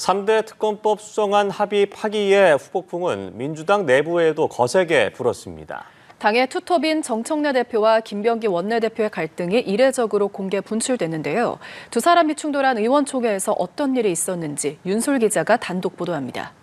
3대 특검법 수정안 합의 파기의 후폭풍은 민주당 내부에도 거세게 불었습니다. 당의 투톱인 정청래 대표와 김병기 원내대표의 갈등이 이례적으로 공개 분출됐는데요. 두 사람이 충돌한 의원총회에서 어떤 일이 있었는지 윤솔 기자가 단독 보도합니다.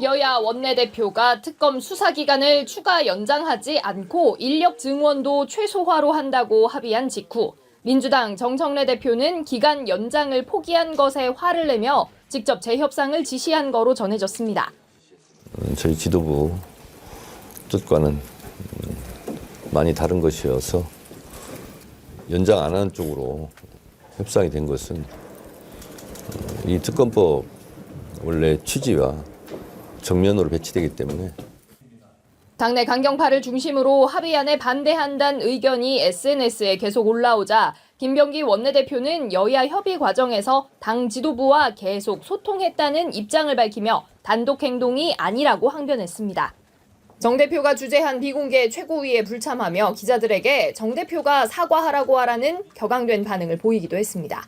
여야 원내대표가 특검 수사 기간을 추가 연장하지 않고 인력 증원도 최소화로 한다고 합의한 직후 민주당 정청래 대표는 기간 연장을 포기한 것에 화를 내며 직접 재협상을 지시한 거로 전해졌습니다. 저희 지도부 뜻과는 많이 다른 것이어서 연장 안 하는 쪽으로 협상이 된 것은 이 특검법 원래 취지와 정면으로 배치되기 때문에 당내 강경파를 중심으로 합의안에 반대한다는 의견이 SNS에 계속 올라오자 김병기 원내대표는 여야 협의 과정에서 당 지도부와 계속 소통했다는 입장을 밝히며 단독 행동이 아니라고 항변했습니다. 정 대표가 주재한 비공개 최고위에 불참하며 기자들에게 정 대표가 사과하라고 하라는 격앙된 반응을 보이기도 했습니다.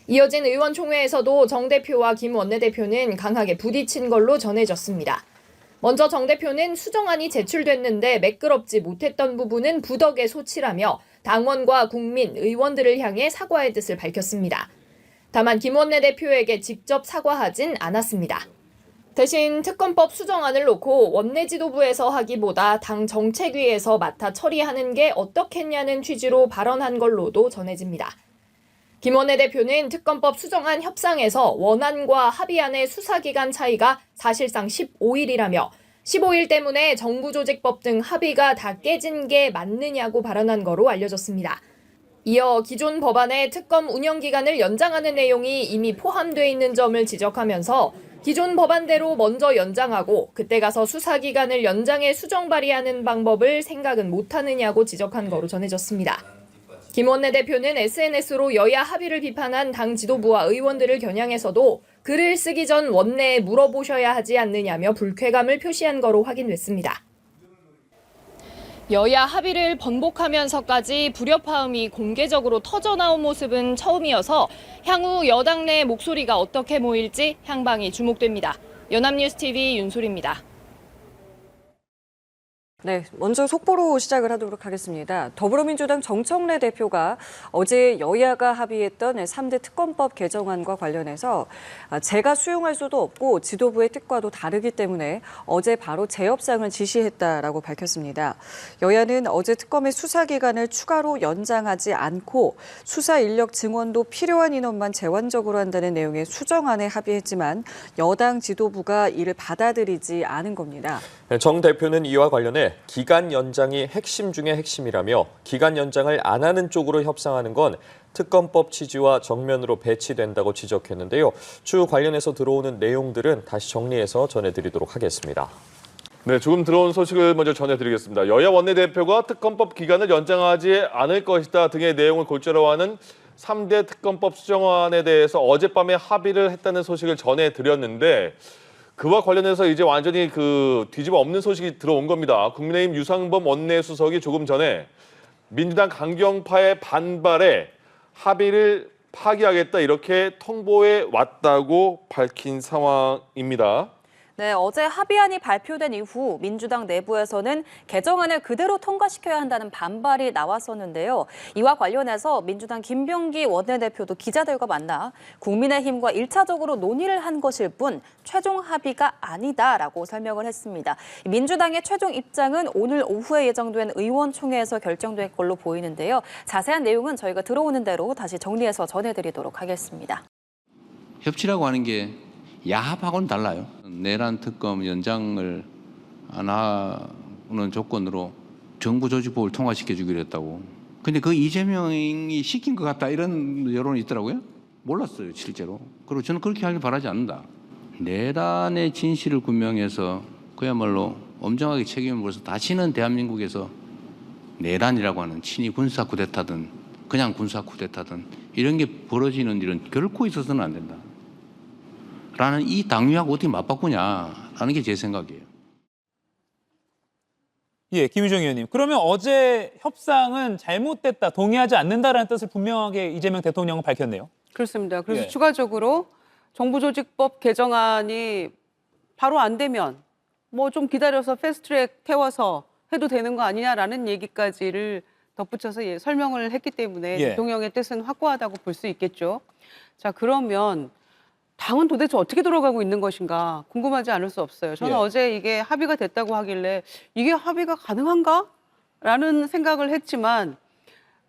이어진 의원총회에서도 정 대표와 김 원내대표는 강하게 부딪힌 걸로 전해졌습니다. 먼저 정 대표는 수정안이 제출됐는데 매끄럽지 못했던 부분은 부덕의 소치라며 당원과 국민, 의원들을 향해 사과의 뜻을 밝혔습니다. 다만 김 원내대표에게 직접 사과하진 않았습니다. 대신 특검법 수정안을 놓고 원내 지도부에서 하기보다 당 정책위에서 맡아 처리하는 게 어떻겠냐는 취지로 발언한 걸로도 전해집니다. 김 원내대표는 특검법 수정안 협상에서 원안과 합의안의 수사기간 차이가 사실상 15일이라며 15일 때문에 정부조직법 등 합의가 다 깨진 게 맞느냐고 발언한 거로 알려졌습니다. 이어 기존 법안의 특검 운영기간을 연장하는 내용이 이미 포함돼 있는 점을 지적하면서 기존 법안대로 먼저 연장하고 그때 가서 수사기간을 연장해 수정 발의하는 방법을 생각은 못하느냐고 지적한 거로 전해졌습니다. 김 원내대표는 SNS로 여야 합의를 비판한 당 지도부와 의원들을 겨냥해서도 글을 쓰기 전 원내에 물어보셔야 하지 않느냐며 불쾌감을 표시한 거로 확인됐습니다. 여야 합의를 번복하면서까지 불협화음이 공개적으로 터져나온 모습은 처음이어서 향후 여당 내 목소리가 어떻게 모일지 향방이 주목됩니다. 연합뉴스TV 윤솔입니다. 네, 먼저 속보로 시작을 하도록 하겠습니다. 더불어민주당 정청래 대표가 어제 여야가 합의했던 3대 특검법 개정안과 관련해서 제가 수용할 수도 없고 지도부의 뜻과도 다르기 때문에 어제 바로 재협상을 지시했다라고 밝혔습니다. 여야는 어제 특검의 수사 기간을 추가로 연장하지 않고 수사 인력 증원도 필요한 인원만 제한적으로 한다는 내용의 수정안에 합의했지만 여당 지도부가 이를 받아들이지 않은 겁니다. 정 대표는 이와 관련해 기간 연장이 핵심 중의 핵심이라며 기간 연장을 안 하는 쪽으로 협상하는 건 특검법 취지와 정면으로 배치된다고 지적했는데요. 추후 관련해서 들어오는 내용들은 다시 정리해서 전해드리도록 하겠습니다. 네, 조금 들어온 소식을 먼저 전해드리겠습니다. 여야 원내대표가 특검법 기간을 연장하지 않을 것이다 등의 내용을 골자로 하는 3대 특검법 수정안에 대해서 어젯밤에 합의를 했다는 소식을 전해드렸는데 그와 관련해서 이제 완전히 뒤집어 엎는 소식이 들어온 겁니다. 국민의힘 유상범 원내수석이 조금 전에 민주당 강경파의 반발에 합의를 파기하겠다 이렇게 통보해 왔다고 밝힌 상황입니다. 네, 어제 합의안이 발표된 이후 민주당 내부에서는 개정안을 그대로 통과시켜야 한다는 반발이 나왔었는데요. 이와 관련해서 민주당 김병기 원내대표도 기자들과 만나 국민의힘과 1차적으로 논의를 한 것일 뿐 최종 합의가 아니다라고 설명을 했습니다. 민주당의 최종 입장은 오늘 오후에 예정된 의원총회에서 결정될 걸로 보이는데요. 자세한 내용은 저희가 들어오는 대로 다시 정리해서 전해드리도록 하겠습니다. 협치라고 하는 게 야합하고는 달라요. 내란 특검 연장을 안 하는 조건으로 정부 조직법을 통과시켜주기로 했다고. 근데 그 이재명이 시킨 것 같다 이런 여론이 있더라고요. 몰랐어요, 실제로. 그리고 저는 그렇게 하길 바라지 않는다. 내란의 진실을 규명해서 그야말로 엄정하게 책임을 물어서 다시는 대한민국에서 내란이라고 하는 친위 군사 쿠데타든 그냥 군사 쿠데타든 이런 게 벌어지는 일은 결코 있어서는 안 된다. 라는 이 당위하고 어떻게 맞바꾸냐라는 게 제 생각이에요. 예, 김유정 의원님. 그러면 어제 협상은 잘못됐다, 동의하지 않는다라는 뜻을 분명하게 이재명 대통령은 밝혔네요. 그렇습니다. 그래서 예. 추가적으로 정부조직법 개정안이 바로 안 되면 뭐 좀 기다려서 패스트트랙 태워서 해도 되는 거 아니냐라는 얘기까지를 덧붙여서 설명을 했기 때문에 예. 대통령의 뜻은 확고하다고 볼 수 있겠죠. 자, 그러면 당은 도대체 어떻게 돌아가고 있는 것인가 궁금하지 않을 수 없어요. 저는 예. 어제 이게 합의가 됐다고 하길래 이게 합의가 가능한가? 라는 생각을 했지만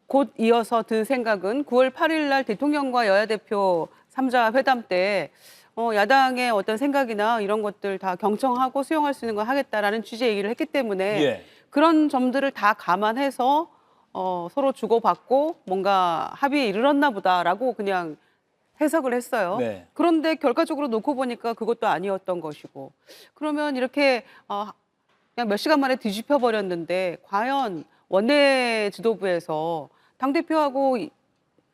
곧 이어서 든 생각은 9월 8일 날 대통령과 여야 대표 3자 회담 때 야당의 어떤 생각이나 이런 것들 다 경청하고 수용할 수 있는 걸 하겠다라는 취지의 얘기를 했기 때문에 예. 그런 점들을 다 감안해서 서로 주고받고 뭔가 합의에 이르렀나 보다라고 그냥 해석을 했어요. 네. 그런데 결과적으로 놓고 보니까 그것도 아니었던 것이고 그러면 이렇게 그냥 몇 시간 만에 뒤집혀 버렸는데 과연 원내 지도부에서 당대표하고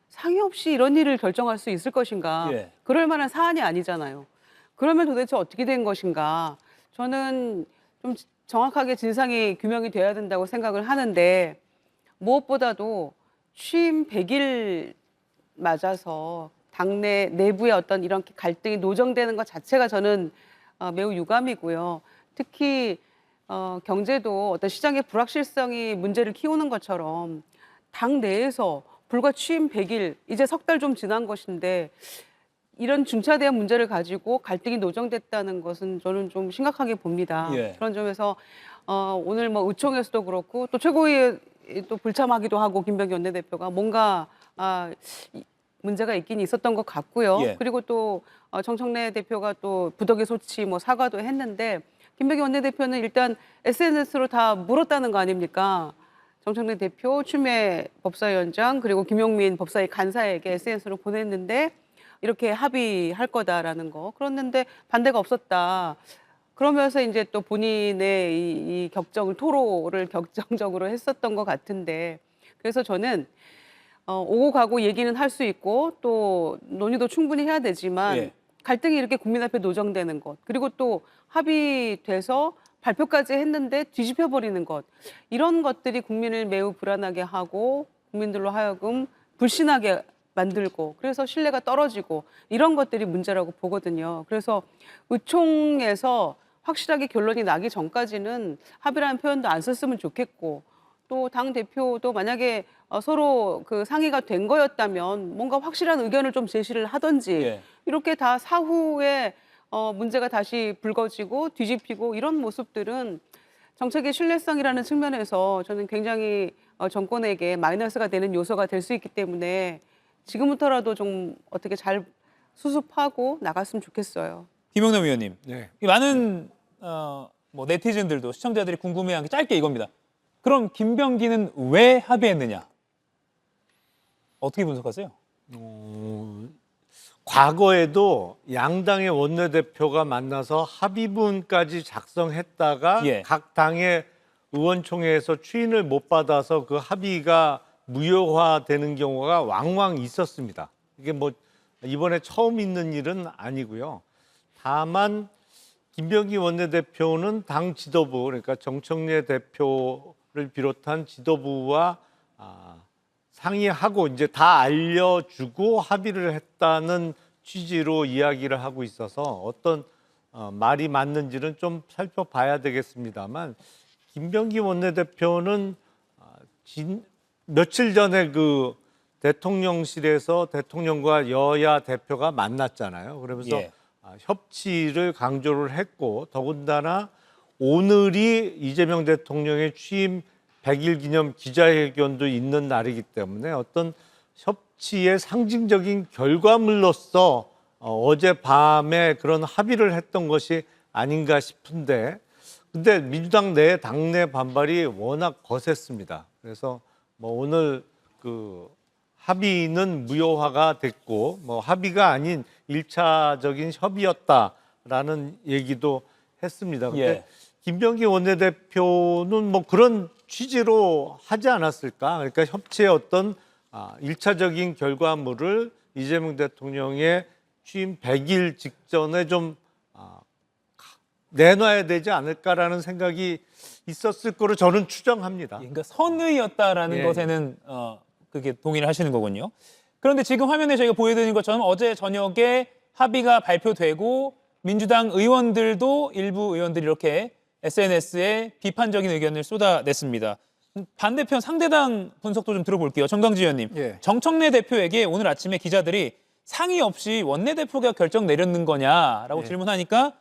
상의 없이 이런 일을 결정할 수 있을 것인가. 예. 그럴 만한 사안이 아니잖아요. 그러면 도대체 어떻게 된 것인가. 저는 좀 정확하게 진상이 규명이 돼야 된다고 생각을 하는데 무엇보다도 취임 100일 맞아서 당내 내부의 어떤 이런 갈등이 노정되는 것 자체가 저는 매우 유감이고요. 특히 경제도 어떤 시장의 불확실성이 문제를 키우는 것처럼 당 내에서 불과 취임 100일, 이제 석 달 좀 지난 것인데 이런 중차대한 문제를 가지고 갈등이 노정됐다는 것은 저는 좀 심각하게 봅니다. 예. 그런 점에서 오늘 뭐 의총에서도 그렇고 또 최고위에 또 불참하기도 하고 김병기 원내대표가 뭔가 문제가 있긴 있었던 것 같고요. 예. 그리고 또 정청래 대표가 또 부덕의 소치 뭐 사과도 했는데 김병기 원내대표는 일단 SNS로 다 물었다는 거 아닙니까? 정청래 대표, 추미애 법사위원장 그리고 김용민 법사위 간사에게 SNS로 보냈는데 이렇게 합의할 거다라는 거. 그랬는데 반대가 없었다. 그러면서 이제 또 본인의 이 격정을 토로를 격정적으로 했었던 것 같은데 그래서 저는 오고 가고 얘기는 할 수 있고 또 논의도 충분히 해야 되지만 예. 갈등이 이렇게 국민 앞에 노정되는 것 그리고 또 합의돼서 발표까지 했는데 뒤집혀 버리는 것 이런 것들이 국민을 매우 불안하게 하고 국민들로 하여금 불신하게 만들고 그래서 신뢰가 떨어지고 이런 것들이 문제라고 보거든요. 그래서 의총에서 확실하게 결론이 나기 전까지는 합의라는 표현도 안 썼으면 좋겠고 또 당 대표도 만약에 서로 그 상의가 된 거였다면 뭔가 확실한 의견을 좀 제시를 하든지 예. 이렇게 다 사후에 문제가 다시 불거지고 뒤집히고 이런 모습들은 정책의 신뢰성이라는 측면에서 저는 굉장히 정권에게 마이너스가 되는 요소가 될 수 있기 때문에 지금부터라도 좀 어떻게 잘 수습하고 나갔으면 좋겠어요. 김영남 위원님. 네. 이 많은 뭐 네티즌들도 시청자들이 궁금해하는 게 짧게 이겁니다. 그럼 김병기는 왜 합의했느냐? 어떻게 분석하세요? 과거에도 양당의 원내대표가 만나서 합의문까지 작성했다가 예. 각 당의 의원총회에서 추인을 못 받아서 그 합의가 무효화되는 경우가 왕왕 있었습니다. 이게 뭐 이번에 처음 있는 일은 아니고요. 다만 김병기 원내대표는 당 지도부 그러니까 정청래 대표를 비롯한 지도부와 상의하고 이제 다 알려주고 합의를 했다는 취지로 이야기를 하고 있어서 어떤 말이 맞는지는 좀 살펴봐야 되겠습니다만 김병기 원내대표는 며칠 전에 그 대통령실에서 대통령과 여야 대표가 만났잖아요. 그러면서 예. 협치를 강조를 했고 더군다나 오늘이 이재명 대통령의 취임 100일 기념 기자회견도 있는 날이기 때문에 어떤 협치의 상징적인 결과물로서 어젯밤에 그런 합의를 했던 것이 아닌가 싶은데 근데 민주당 내 당내 반발이 워낙 거셌습니다. 그래서 뭐 오늘 그 합의는 무효화가 됐고 뭐 합의가 아닌 1차적인 협의였다라는 얘기도 했습니다. 근데 예. 김병기 원내대표는 뭐 그런 취지로 하지 않았을까? 그러니까 협치의 어떤 1차적인 결과물을 이재명 대통령의 취임 100일 직전에 좀 내놔야 되지 않을까라는 생각이 있었을 거로 저는 추정합니다. 그러니까 선의였다라는 예. 것에는 그게 동의를 하시는 거군요. 그런데 지금 화면에 저희가 보여드린 것처럼 어제 저녁에 합의가 발표되고 민주당 의원들도 일부 의원들이 이렇게 SNS에 비판적인 의견을 쏟아냈습니다. 반대편 상대당 분석도 좀 들어볼게요. 정강지 의원님. 예. 정청래 대표에게 오늘 아침에 기자들이 상의 없이 원내대표가 결정 내렸는 거냐라고 질문하니까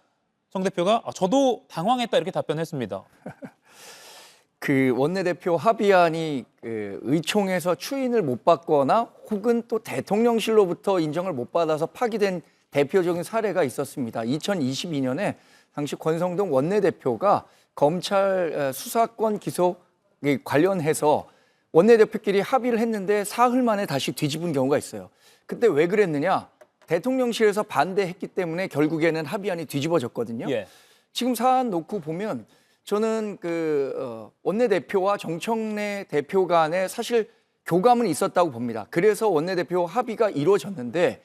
정 대표가 저도 당황했다 이렇게 답변했습니다. 그 원내대표 합의안이 의총에서 추인을 못 받거나 혹은 또 대통령실로부터 인정을 못 받아서 파기된 대표적인 사례가 있었습니다. 2022년에 당시 권성동 원내대표가 검찰 수사권 기소 관련해서 원내대표끼리 합의를 했는데 사흘 만에 다시 뒤집은 경우가 있어요. 그때 왜 그랬느냐? 대통령실에서 반대했기 때문에 결국에는 합의안이 뒤집어졌거든요. 예. 지금 사안 놓고 보면 저는 원내대표와 정청래 대표 간에 사실 교감은 있었다고 봅니다. 그래서 원내대표 합의가 이루어졌는데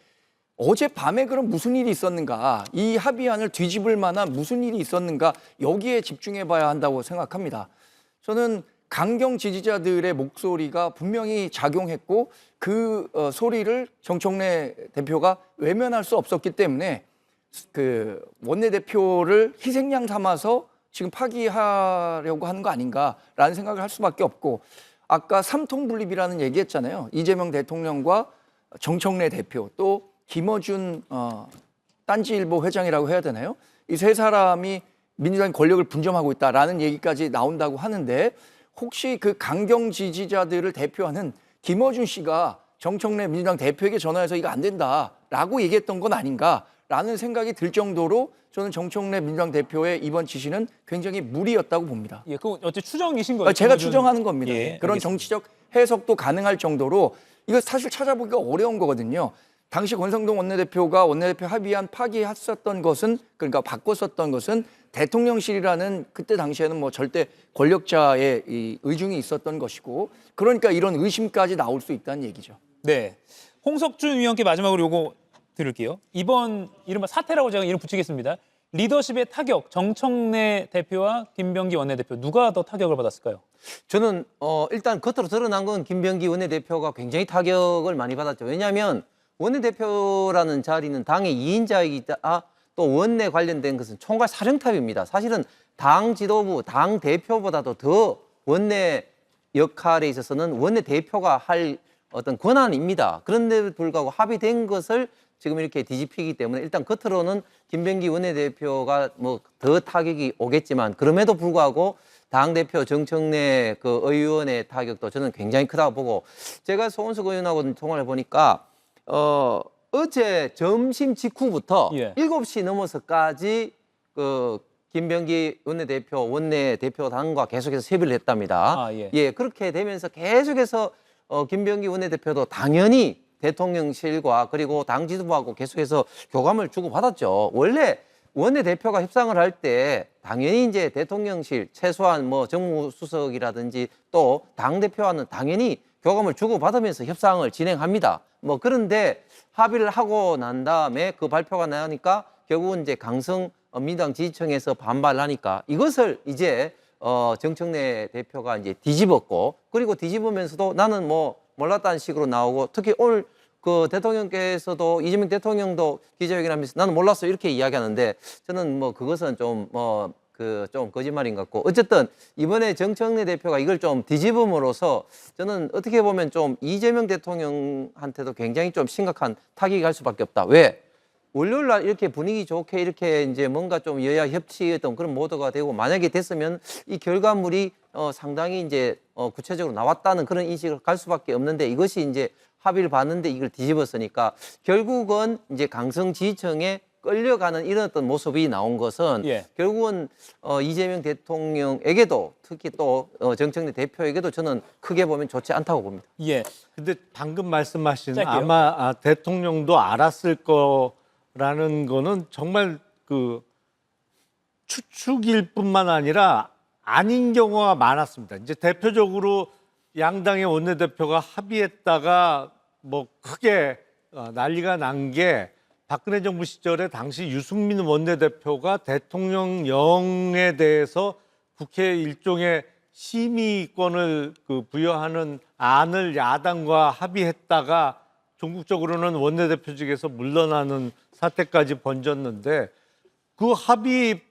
어젯밤에 그럼 무슨 일이 있었는가, 이 합의안을 뒤집을 만한 무슨 일이 있었는가, 여기에 집중해 봐야 한다고 생각합니다. 저는 강경 지지자들의 목소리가 분명히 작용했고 그 소리를 정청래 대표가 외면할 수 없었기 때문에 그 원내대표를 희생양 삼아서 지금 파기하려고 하는 거 아닌가라는 생각을 할 수밖에 없고, 아까 삼통분립이라는 얘기했잖아요. 이재명 대통령과 정청래 대표 또 김어준 딴지일보 회장이라고 해야 되나요? 이 세 사람이 민주당 권력을 분점하고 있다라는 얘기까지 나온다고 하는데, 혹시 그 강경 지지자들을 대표하는 김어준 씨가 정청래 민주당 대표에게 전화해서 이거 안 된다라고 얘기했던 건 아닌가라는 생각이 들 정도로 저는 정청래 민주당 대표의 이번 지시는 굉장히 무리였다고 봅니다. 예, 그건 어째 추정이신 거예요? 제가 김어준... 추정하는 겁니다. 예, 그런 알겠습니다. 정치적 해석도 가능할 정도로 이거 사실 찾아보기가 어려운 거거든요. 당시 권성동 원내대표가 원내대표 합의안 파기했었던 것은, 그러니까 바꿨었던 것은 대통령실이라는 그때 당시에는 뭐 절대 권력자의 이 의중이 있었던 것이고, 그러니까 이런 의심까지 나올 수 있다는 얘기죠. 네, 홍석준 위원께 마지막으로 요거 들을게요. 이번 이른바 사태라고 제가 이름 붙이겠습니다. 리더십의 타격, 정청래 대표와 김병기 원내대표 누가 더 타격을 받았을까요? 저는 일단 겉으로 드러난 건 김병기 원내대표가 굉장히 타격을 많이 받았죠. 왜냐하면 원내대표라는 자리는 당의 2인자이기다. 또 원내 관련된 것은 총괄 사령탑입니다. 사실은 당 지도부, 당 대표보다도 더 원내 역할에 있어서는 원내대표가 할 어떤 권한입니다. 그런데도 불구하고 합의된 것을 지금 이렇게 뒤집히기 때문에 일단 겉으로는 김병기 원내대표가 뭐 더 타격이 오겠지만, 그럼에도 불구하고 당대표 정청래 그 의원의 타격도 저는 굉장히 크다고 보고, 제가 손은숙 의원하고 통화를 해보니까 어제 점심 직후부터 7시 넘어서까지 그 김병기 원내대표당과 계속해서 협의를 했답니다. 예, 그렇게 되면서 계속해서 김병기 원내대표도 당연히 대통령실과 그리고 당 지도부하고 계속해서 교감을 주고받았죠. 원래 원내대표가 협상을 할 때 당연히 이제 대통령실, 최소한 뭐 정무수석이라든지 또 당대표와는 당연히 교감을 주고받으면서 협상을 진행합니다. 뭐 그런데 합의를 하고 난 다음에 그 발표가 나오니까 결국은 이제 강성 민주당 지지층에서 반발하니까 이것을 이제 정청래 대표가 이제 뒤집었고, 그리고 뒤집으면서도 나는 뭐 몰랐다는 식으로 나오고, 특히 오늘 그 대통령께서도 이재명 대통령도 기자회견하면서 나는 몰랐어 이렇게 이야기하는데, 저는 뭐 그것은 좀 좀 거짓말인 것 같고, 어쨌든 이번에 정청래 대표가 이걸 좀 뒤집음으로써 저는 어떻게 보면 좀 이재명 대통령한테도 굉장히 좀 심각한 타격이 갈 수밖에 없다. 왜? 월요일 날 이렇게 분위기 좋게 이렇게 이제 뭔가 좀 여야 협치의 어떤 그런 모드가 되고, 만약에 됐으면 이 결과물이 상당히 이제 구체적으로 나왔다는 그런 인식을 갈 수밖에 없는데, 이것이 이제 합의를 봤는데 이걸 뒤집었으니까 결국은 이제 강성 지지층에 끌려가는 이런 어떤 모습이 나온 것은 결국은 이재명 대통령에게도, 특히 또 정청래 대표에게도 저는 크게 보면 좋지 않다고 봅니다. 예. 근데 방금 말씀하신 짧게요. 아마 대통령도 알았을 거라는 거는 정말 그 추측일 뿐만 아니라 아닌 경우가 많았습니다. 이제 대표적으로 양당의 원내대표가 합의했다가 뭐 크게 난리가 난 게, 박근혜 정부 시절에 당시 유승민 원내대표가 대통령령에 대해서 국회 일종의 심의권을 부여하는 안을 야당과 합의했다가 전국적으로는 원내대표직에서 물러나는 사태까지 번졌는데 그 합의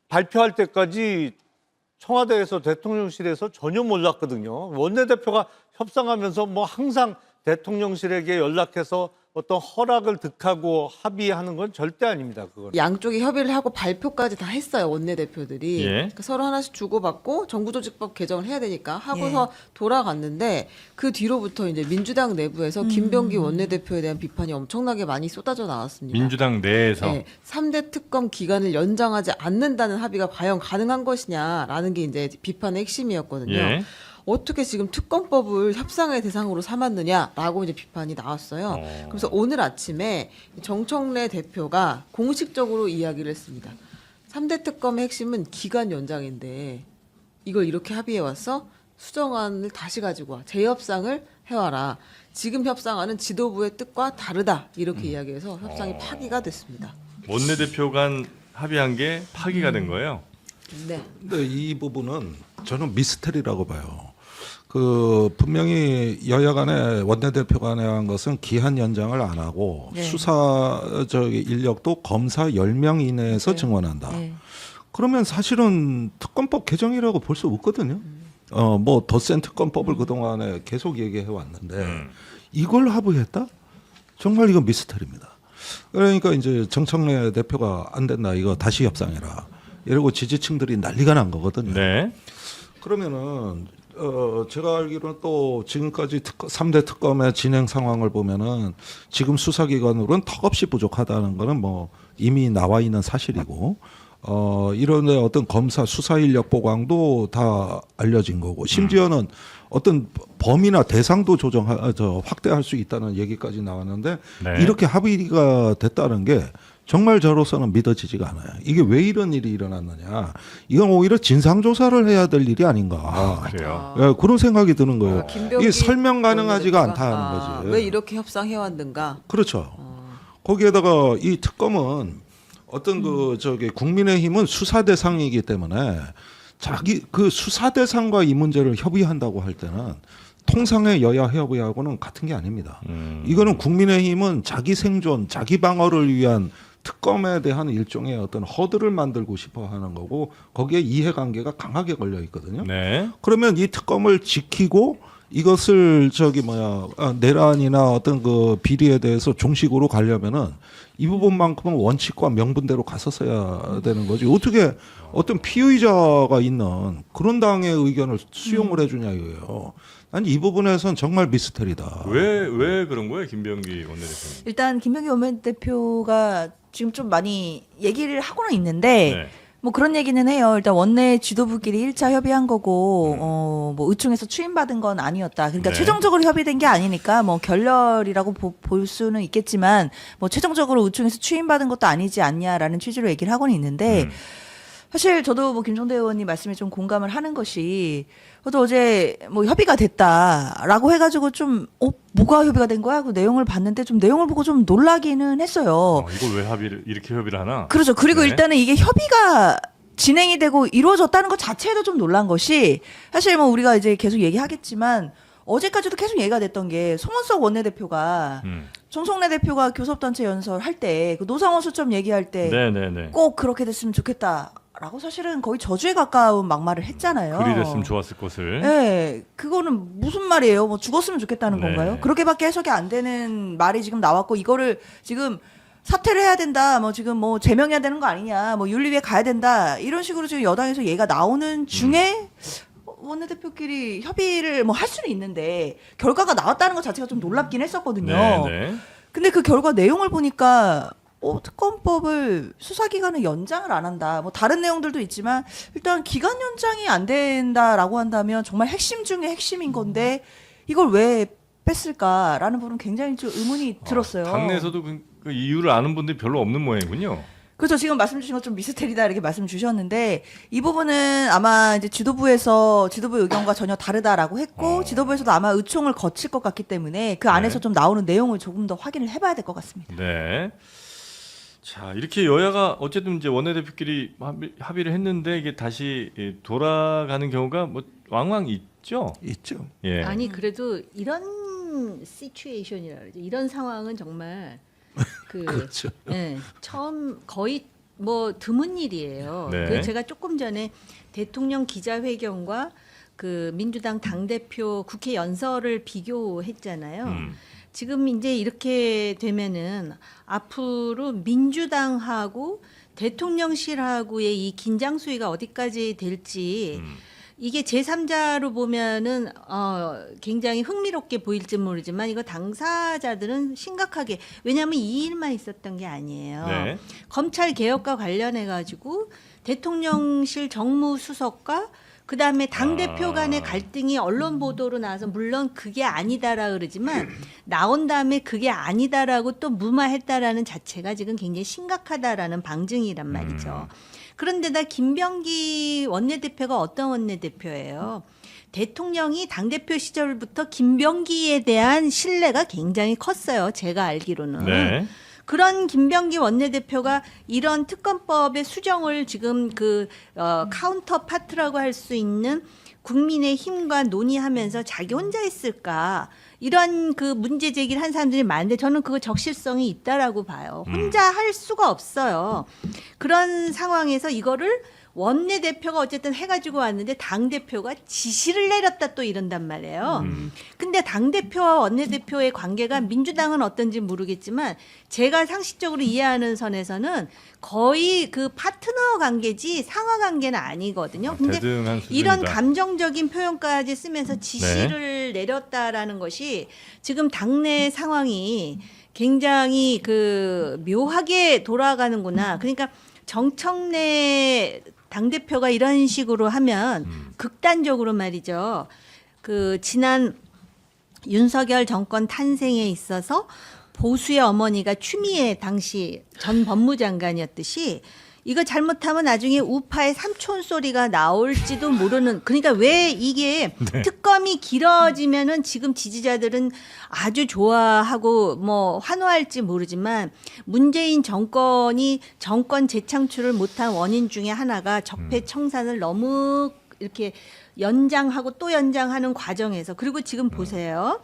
발표할 때까지 청와대에서 대통령실에서 전혀 몰랐거든요. 원내대표가 협상하면서 뭐 항상 대통령실에게 연락해서 어떤 허락을 득하고 합의하는 건 절대 아닙니다. 그건. 양쪽이 협의를 하고 발표까지 다 했어요. 원내대표들이. 예. 그러니까 서로 하나씩 주고받고 정부조직법 개정을 해야 되니까 하고서 돌아갔는데 그 뒤로부터 이제 민주당 내부에서 김병기 원내대표에 대한 비판이 엄청나게 많이 쏟아져 나왔습니다. 민주당 내에서. 네, 3대 특검 기간을 연장하지 않는다는 합의가 과연 가능한 것이냐라는 게 이제 비판의 핵심이었거든요. 예. 어떻게 지금 특검법을 협상의 대상으로 삼았느냐라고 이제 비판이 나왔어요. 그래서 오늘 아침에 정청래 대표가 공식적으로 이야기를 했습니다. 3대 특검의 핵심은 기간 연장인데 이걸 이렇게 합의해 왔어? 수정안을 다시 가지고 와. 재협상을 해와라. 지금 협상안은 지도부의 뜻과 다르다. 이렇게 이야기해서 협상이 파기가 됐습니다. 원내대표 간 합의한 게 파기가 된 거예요? 네. 근데 이 부분은 저는 미스터리라고 봐요. 분명히 여야 간에 원내대표 간에 한 것은 기한 연장을 안 하고 수사 인력도 검사 10명 이내에서 증원한다. 그러면 사실은 특검법 개정이라고 볼 수 없거든요. 뭐 더 센 특검법을 그동안에 계속 얘기해 왔는데 이걸 합의했다? 정말 이건 미스터리입니다. 그러니까 이제 정청래 대표가 안 된다. 이거 다시 협상해라. 이러고 지지층들이 난리가 난 거거든요. 네. 그러면은 제가 알기로는 또 지금까지 3대 특검의 진행 상황을 보면은 지금 수사기관으로는 턱없이 부족하다는 거는 뭐 이미 나와 있는 사실이고 이런 어떤 검사 수사 인력 보강도 다 알려진 거고 심지어는 어떤 범위나 대상도 확대할 수 있다는 얘기까지 나왔는데 네. 이렇게 합의가 됐다는 게 정말 저로서는 믿어지지가 않아요. 이게 왜 이런 일이 일어났느냐. 이건 오히려 진상조사를 해야 될 일이 아닌가. 그래요. 예, 그런 생각이 드는 거예요. 김병기 이게 설명 가능하지가 원내대표가, 않다는 거지. 왜 이렇게 협상해 왔는가? 그렇죠. 거기에다가 이 특검은 어떤 국민의힘은 수사 대상이기 때문에 자기 그 수사 대상과 이 문제를 협의한다고 할 때는 통상의 여야 협의하고는 같은 게 아닙니다. 이거는 국민의힘은 자기 생존, 자기 방어를 위한 특검에 대한 일종의 어떤 허들을 만들고 싶어 하는 거고 거기에 이해관계가 강하게 걸려 있거든요. 네. 그러면 이 특검을 지키고 이것을 내란이나 어떤 그 비리에 대해서 종식으로 가려면은 이 부분만큼은 원칙과 명분대로 갔었어야 되는 거지. 어떻게 어떤 피의자가 있는 그런 당의 의견을 수용을 해주냐 이거예요. 난 이 부분에선 정말 미스터리다. 왜 그런 거예요, 김병기 원내대표는? 일단 김병기 원내대표가 지금 좀 많이 얘기를 하고는 있는데 네. 뭐 그런 얘기는 해요. 일단 원내 지도부끼리 1차 협의한 거고 뭐 의총에서 추임받은 건 아니었다. 그러니까 네. 최종적으로 협의된 게 아니니까 뭐 결렬이라고 볼 수는 있겠지만 뭐 최종적으로 의총에서 추임받은 것도 아니지 않냐라는 취지로 얘기를 하고는 있는데 사실 저도 뭐 김종대 의원님 말씀에 좀 공감을 하는 것이 저도 어제 뭐 협의가 됐다라고 해가지고 좀 뭐가 협의가 된 거야? 그 내용을 봤는데 좀 내용을 보고 좀 놀라기는 했어요. 이걸 왜 이렇게 협의를 하나? 그렇죠. 그리고 네. 일단은 이게 협의가 진행이 되고 이루어졌다는 것 자체에도 좀 놀란 것이 사실 뭐 우리가 이제 계속 얘기하겠지만 어제까지도 계속 얘기가 됐던 게 송원석 원내대표가 정청래 대표가 교섭단체 연설할 때 그 노상원 수첩 얘기할 때 네네네. 꼭 그렇게 됐으면 좋겠다라고 사실은 거의 저주에 가까운 막말을 했잖아요. 그리 됐으면 좋았을 것을. 네, 그거는 무슨 말이에요? 뭐 죽었으면 좋겠다는 네. 건가요? 그렇게밖에 해석이 안 되는 말이 지금 나왔고 이거를 지금 사퇴를 해야 된다. 뭐 지금 뭐 제명해야 되는 거 아니냐. 뭐 윤리위에 가야 된다. 이런 식으로 지금 여당에서 얘기가 나오는 중에 원내대표끼리 협의를 뭐 할 수는 있는데 결과가 나왔다는 것 자체가 좀 놀랍긴 했었거든요. 네. 근데 그 결과 내용을 보니까 특검법을 수사기간을 연장을 안 한다. 뭐 다른 내용들도 있지만 일단 기간 연장이 안 된다라고 한다면 정말 핵심 중에 핵심인 건데 이걸 왜 뺐을까라는 부분은 굉장히 좀 의문이 들었어요. 당내에서도 그 이유를 아는 분들이 별로 없는 모양이군요. 그렇죠. 지금 말씀 주신 것 좀 미스테리다 이렇게 말씀 주셨는데 이 부분은 아마 이제 지도부 의견과 전혀 다르다라고 했고 지도부에서도 아마 의총을 거칠 것 같기 때문에 그 안에서 좀 나오는 내용을 조금 더 확인을 해봐야 될 것 같습니다. 네. 자, 이렇게 여야가 어쨌든 이제 원내대표끼리 합의를 했는데 이게 다시 돌아가는 경우가 뭐 왕왕 있죠? 있죠. 예. 아니 그래도 이런 큰 시츄에이션이라 그러죠. 이런 상황은 정말 그렇죠. 네, 처음 거의 뭐 드문 일이에요. 네. 그 제가 조금 전에 대통령 기자회견과 그 민주당 당대표 국회 연설을 비교했잖아요. 지금 이제 이렇게 되면은 앞으로 민주당하고 대통령실하고의 이 긴장 수위가 어디까지 될지 이게 제3자로 보면은 굉장히 흥미롭게 보일지 모르지만 이거 당사자들은 심각하게, 왜냐하면 이 일만 있었던 게 아니에요. 네. 검찰 개혁과 관련해 가지고 대통령실 정무수석과 그다음에 당대표 간의 갈등이 언론 보도로 나와서 물론 그게 아니다라 그러지만 나온 다음에 그게 아니다라고 또 무마했다라는 자체가 지금 굉장히 심각하다라는 방증이란 말이죠. 그런데다 김병기 원내대표가 어떤 원내대표예요? 대통령이 당대표 시절부터 김병기에 대한 신뢰가 굉장히 컸어요. 제가 알기로는. 네. 그런 김병기 원내대표가 이런 특검법의 수정을 지금 카운터 파트라고 할 수 있는 국민의힘과 논의하면서 자기 혼자 했을까? 이런 그 문제 제기를 한 사람들이 많은데 저는 그거 적실성이 있다라고 봐요. 혼자 할 수가 없어요. 그런 상황에서 이거를 원내대표가 어쨌든 해가지고 왔는데 당대표가 지시를 내렸다 또 이런단 말이에요. 근데 당대표와 원내대표의 관계가 민주당은 어떤지 모르겠지만 제가 상식적으로 이해하는 선에서는 거의 그 파트너 관계지 상하 관계는 아니거든요. 근데 대등한 수준이다. 이런 감정적인 표현까지 쓰면서 지시를 내렸다라는 것이 지금 당내 상황이 굉장히 그 묘하게 돌아가는구나. 그러니까 정청래 당대표가 이런 식으로 하면 극단적으로 말이죠. 그 지난 윤석열 정권 탄생에 있어서 보수의 어머니가 추미애 당시 전 법무장관이었듯이 이거 잘못하면 나중에 우파의 삼촌 소리가 나올지도 모르는, 그러니까 왜 이게 네. 특검이 길어지면은 지금 지지자들은 아주 좋아하고 뭐 환호할지 모르지만 문재인 정권이 정권 재창출을 못한 원인 중에 하나가 적폐청산을 너무 이렇게 연장하고 또 연장하는 과정에서, 그리고 지금 보세요.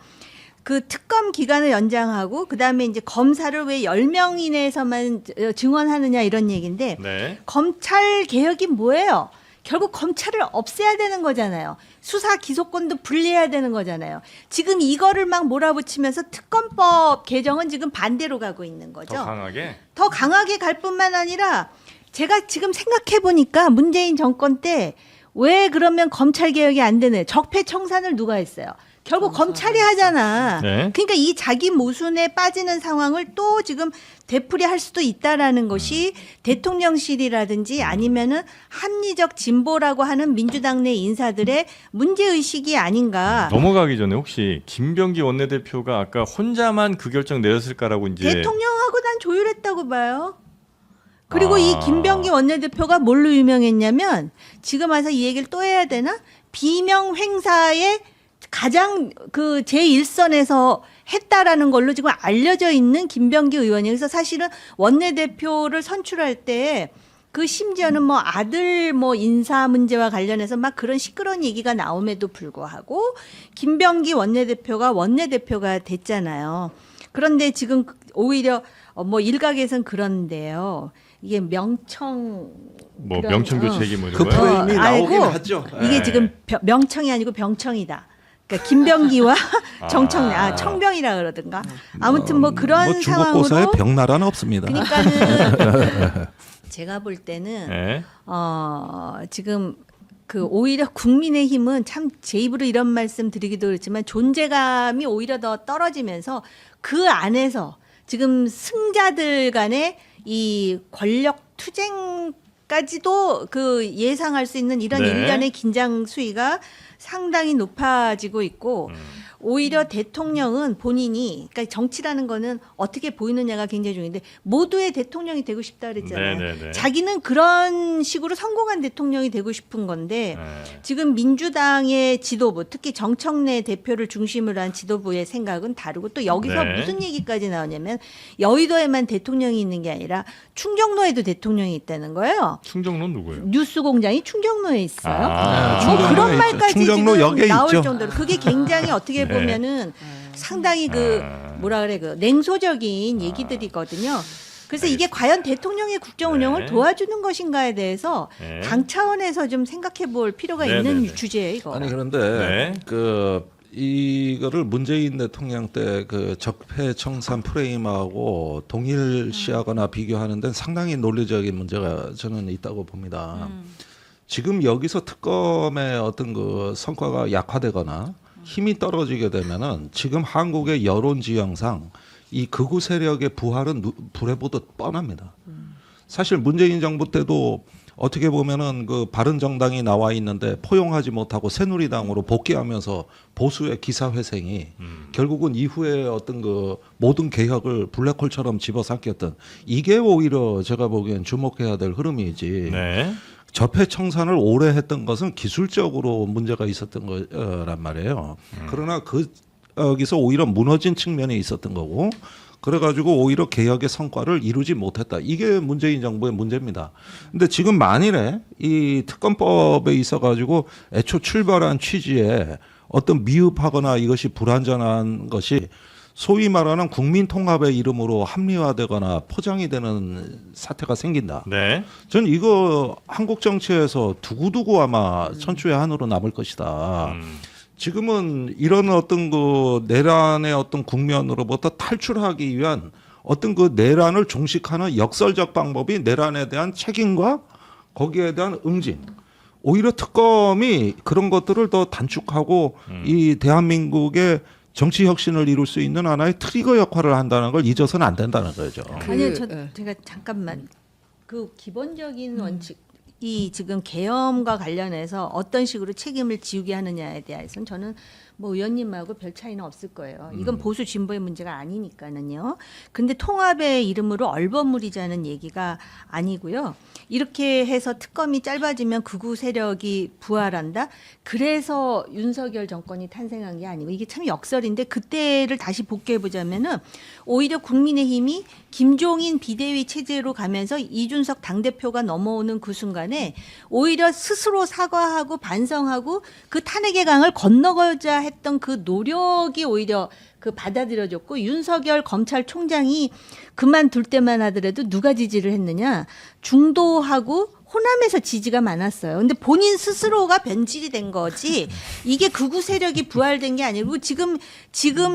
그 특검 기간을 연장하고 그다음에 이제 검사를 왜 10명 이내에서만 증언하느냐 이런 얘기인데 네. 검찰 개혁이 뭐예요? 결국 검찰을 없애야 되는 거잖아요. 수사 기소권도 분리해야 되는 거잖아요. 지금 이거를 막 몰아붙이면서 특검법 개정은 지금 반대로 가고 있는 거죠. 더 강하게 갈 뿐만 아니라 제가 지금 생각해 보니까 문재인 정권 때 왜 그러면 검찰 개혁이 안 되네. 적폐청산을 누가 했어요? 결국 검찰이 하잖아. 네. 그러니까 이 자기 모순에 빠지는 상황을 또 지금 되풀이할 수도 있다라는 것이 대통령실이라든지 아니면은 합리적 진보라고 하는 민주당 내 인사들의 문제 의식이 아닌가. 넘어가기 전에 혹시 김병기 원내대표가 아까 혼자만 그 결정 내렸을까라고 이제 대통령하고 난 조율했다고 봐요. 그리고 이 김병기 원내대표가 뭘로 유명했냐면 지금 와서 이 얘기를 또 해야 되나? 비명 행사에 가장 그 제1선에서 했다라는 걸로 지금 알려져 있는 김병기 의원이에요. 그래서 사실은 원내대표를 선출할 때 그 심지어는 뭐 아들 뭐 인사 문제와 관련해서 막 그런 시끄러운 얘기가 나옴에도 불구하고 김병기 원내대표가 됐잖아요. 그런데 지금 오히려 뭐 일각에선 그런데요. 이게 명청 뭐 명청 교체기 뭐 그 이런 거요? 프레임이 나오긴 하죠. 이게 예. 지금 명청이 아니고 병청이다. 그러니까 김병기와 청청래, 청병이라 그러든가. 아무튼 뭐 그런 뭐 중국고사에 상황으로. 병나라는 없습니다. 그러니까는 제가 볼 때는 네. 지금 그 오히려 국민의힘은 참 제 입으로 이런 말씀 드리기도 그렇지만 존재감이 오히려 더 떨어지면서 그 안에서 지금 승자들 간의 이 권력 투쟁까지도 그 예상할 수 있는 이런 네. 일련의 긴장 수위가 상당히 높아지고 있고 오히려 대통령은 본인이, 그러니까 정치라는 거는 어떻게 보이느냐가 굉장히 중요한데 모두의 대통령이 되고 싶다 그랬잖아요. 네네네. 자기는 그런 식으로 성공한 대통령이 되고 싶은 건데 네. 지금 민주당의 지도부, 특히 정청래 대표를 중심으로 한 지도부의 생각은 다르고 또 여기서 네. 무슨 얘기까지 나오냐면 여의도에만 대통령이 있는 게 아니라 충정로에도 대통령이 있다는 거예요. 충정로는 누구예요? 뉴스공장이 충정로에 있어요. 아, 뭐 충정로에 그런 있죠. 말까지 충정로 지금 역에 나올 있죠. 정도로 그게 굉장히 어떻게 네. 보면은 상당히 그 뭐라 그래 그 냉소적인 얘기들이거든요. 그래서 이게 과연 대통령의 국정 운영을 도와주는 것인가에 대해서 당 차원에서 좀 생각해 볼 필요가 있는 주제예요, 이거. 아니 그런데 이거를 문재인 대통령 때 그 적폐청산 프레임하고 동일시하거나 비교하는 데는 상당히 논리적인 문제가 저는 있다고 봅니다. 지금 여기서 특검의 어떤 그 성과가 약화되거나 힘이 떨어지게 되면은 지금 한국의 여론 지형상 이 극우 세력의 부활은 불에 보듯 뻔합니다. 사실 문재인 정부 때도 어떻게 보면은 그 바른정당이 나와 있는데 포용하지 못하고 새누리당으로 복귀하면서 보수의 기사회생이 결국은 이후에 어떤 그 모든 개혁을 블랙홀처럼 집어삼켰던 이게 오히려 제가 보기엔 주목해야 될 흐름이지. 적폐청산을 오래 했던 것은 기술적으로 문제가 있었던 거란 말이에요. 그러나 여기서 오히려 무너진 측면이 있었던 거고 그래가지고 오히려 개혁의 성과를 이루지 못했다. 이게 문재인 정부의 문제입니다. 근데 지금 만일에 이 특검법에 있어가지고 애초 출발한 취지에 어떤 미흡하거나 이것이 불완전한 것이 소위 말하는 국민 통합의 이름으로 합리화되거나 포장이 되는 사태가 생긴다. 저는 이거 한국 정치에서 두고두고 아마 천추의 한으로 남을 것이다. 지금은 이런 어떤 그 내란의 어떤 국면으로부터 탈출하기 위한 어떤 그 내란을 종식하는 역설적 방법이 내란에 대한 책임과 거기에 대한 응징. 오히려 특검이 그런 것들을 더 단축하고 이 대한민국의 정치 혁신을 이룰 수 있는 하나의 트리거 역할을 한다는 걸 잊어서는 안 된다는 거죠. 아니요, 제가 잠깐만 그 기본적인 원칙. 이 지금 계엄과 관련해서 어떤 식으로 책임을 지우게 하느냐에 대해서는 저는 뭐 의원님하고 별 차이는 없을 거예요. 이건 보수 진보의 문제가 아니니까는요. 근데 통합의 이름으로 얼버무리자는 얘기가 아니고요. 이렇게 해서 특검이 짧아지면 극우 세력이 부활한다. 그래서 윤석열 정권이 탄생한 게 아니고 이게 참 역설인데 그때를 다시 복귀해 보자면은 오히려 국민의힘이 김종인 비대위 체제로 가면서 이준석 당대표가 넘어오는 그 순간에 오히려 스스로 사과하고 반성하고 그 탄핵의 강을 건너가자 했던 그 노력이 오히려 그 받아들여졌고 윤석열 검찰총장이 그만둘 때만 하더라도 누가 지지를 했느냐 중도하고 호남에서 지지가 많았어요. 근데 본인 스스로가 변질이 된 거지 이게 극우 세력이 부활된 게 아니고 지금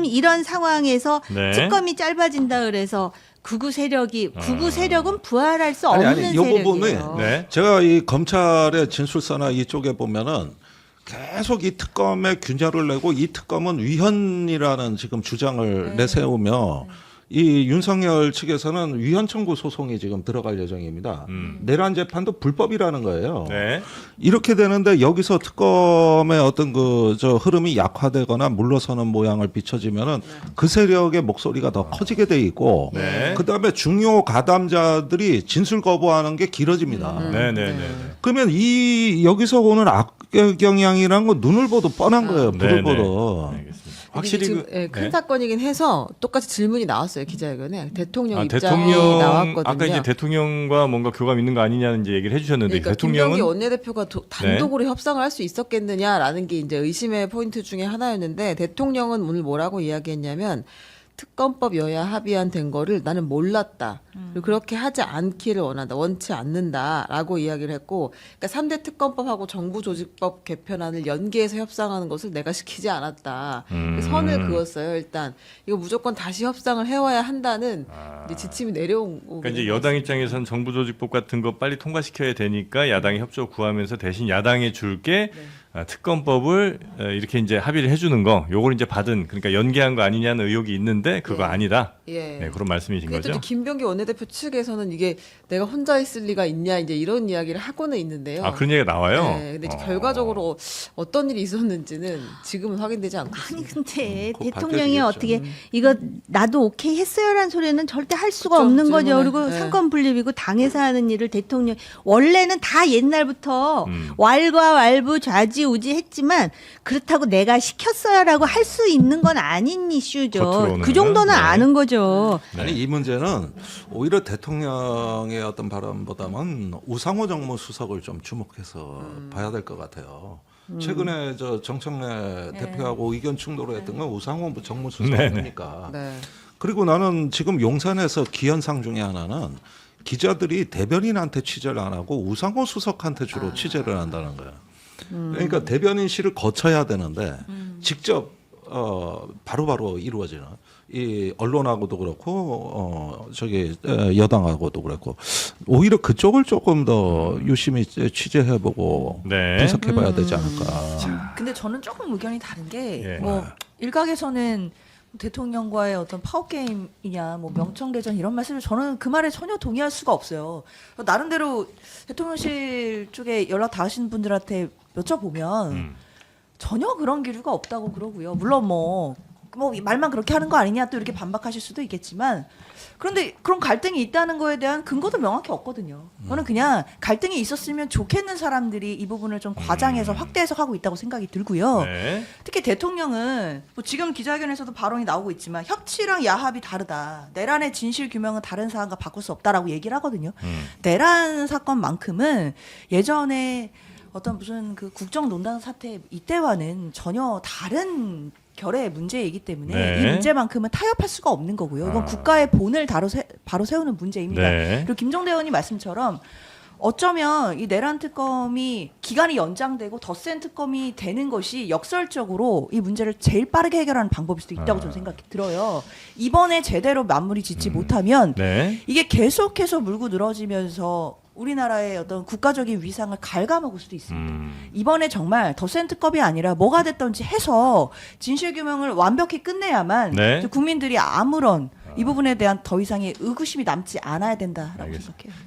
이런 상황에서 특검이 짧아진다 그래서 극우 세력은 부활할 수 없는 이 부분이 세력이에요. 제가 이 검찰의 진술서나 이쪽에 보면은 계속 이 특검에 균열을 내고 이 특검은 위헌이라는 지금 주장을 내세우며 이 윤석열 측에서는 위헌 청구 소송이 지금 들어갈 예정입니다. 내란 재판도 불법이라는 거예요. 이렇게 되는데 여기서 특검의 어떤 흐름이 약화되거나 물러서는 모양을 비춰지면은 그 세력의 목소리가 더 커지게 돼 있고 그다음에 중요 가담자들이 진술 거부하는 게 길어집니다. 그러면 이 여기서 오는 악영향이라는 건 눈을 보도 뻔한 거예요. 불을 보도. 확실히 지금 큰 사건이긴 해서 똑같이 질문이 나왔어요 기자회견에 대통령 입장이 나왔거든요. 아까 이제 대통령과 뭔가 교감 있는 거 아니냐는 이제 얘기를 해주셨는데 그러니까 대통령은 김병기 원내대표가 단독으로 협상을 할 수 있었겠느냐라는 게 이제 의심의 포인트 중에 하나였는데 대통령은 오늘 뭐라고 이야기했냐면 특검법 여야 합의안 된 거를 나는 몰랐다. 그리고 그렇게 하지 않기를 원한다. 원치 않는다라고 이야기를 했고 그러니까 3대 특검법하고 정부조직법 개편안을 연계해서 협상하는 것을 내가 시키지 않았다. 선을 그었어요. 일단 이거 무조건 다시 협상을 해와야 한다는 이제 지침이 내려온 거고. 그러니까 이제 여당 입장에서는 정부조직법 같은 거 빨리 통과시켜야 되니까 야당이 협조 구하면서 대신 야당에 줄게 특검법을 이렇게 이제 합의를 해주는 거, 요걸 이제 받은 그러니까 연계한 거 아니냐는 의혹이 있는데 그거 아니다. 그런 말씀이신 거죠. 또 김병기 원내대표 측에서는 이게 내가 혼자 있을 리가 있냐 이제 이런 이야기를 하고는 있는데요. 그런 얘기가 나와요. 근데 이제 결과적으로 어떤 일이 있었는지는 지금은 확인되지 않고 있습니다. 근데 대통령이 어떻게 이거 나도 오케이 했어요라는 소리는 절대 할 수가 없는 거죠. 그리고 상권 분립이고 당에서 하는 일을 대통령 원래는 다 옛날부터 왈가왈부 좌지우지 했지만 그렇다고 내가 시켰어요라고 할 수 있는 건 아닌 이슈죠. 그 정도는 아는 거죠. 아니 이 문제는 오히려 대통령의 어떤 발언보다는 우상호 정무수석을 좀 주목해서 봐야 될 것 같아요. 최근에 저 정청래 대표하고 의견 충돌했던 건 우상호 정무수석 네네. 아닙니까? 네. 그리고 나는 지금 용산에서 기현상 중에 하나는 기자들이 대변인한테 취재를 안 하고 우상호 수석한테 주로 취재를 한다는 거야. 그러니까 대변인실을 거쳐야 되는데 직접 바로바로 이루어지는 이 언론하고도 그렇고 저기 여당하고도 그렇고 오히려 그쪽을 조금 더 유심히 취재해보고 네. 분석해봐야 되지 않을까. 근데 저는 조금 의견이 다른 게 예. 뭐 일각에서는 대통령과의 어떤 파워 게임이냐, 뭐 명청대전 이런 말씀을 저는 그 말에 전혀 동의할 수가 없어요. 나름대로 대통령실 쪽에 연락 닿으신 분들한테 여쭤보면 전혀 그런 기류가 없다고 그러고요. 물론 뭐 말만 그렇게 하는 거 아니냐 또 이렇게 반박하실 수도 있겠지만 그런데 그런 갈등이 있다는 거에 대한 근거도 명확히 없거든요. 저는 그냥 갈등이 있었으면 좋겠는 사람들이 이 부분을 좀 과장해서 확대 해석하고 있다고 생각이 들고요. 네. 특히 대통령은 뭐 지금 기자회견에서도 발언이 나오고 있지만 협치랑 야합이 다르다. 내란의 진실 규명은 다른 사안과 바꿀 수 없다라고 얘기를 하거든요. 내란 사건만큼은 예전에 어떤 무슨 그 국정농단 사태 이때와는 전혀 다른 결의 문제이기 때문에 네. 이 문제만큼은 타협할 수가 없는 거고요. 이건 국가의 본을 바로 세우는 문제입니다. 네. 그리고 김종대 의원님 말씀처럼 어쩌면 이 내란 특검이 기간이 연장되고 더 센 특검이 되는 것이 역설적으로 이 문제를 제일 빠르게 해결하는 방법일 수도 있다고 저는 생각이 들어요. 이번에 제대로 마무리 짓지 못하면 네. 이게 계속해서 물고 늘어지면서 우리나라의 어떤 국가적인 위상을 갉아먹을 수도 있습니다. 이번에 정말 더 센 특검이 아니라 뭐가 됐든지 해서 진실규명을 완벽히 끝내야만 네. 국민들이 아무런 이 부분에 대한 더 이상의 의구심이 남지 않아야 된다라고 알겠습니다. 생각해요.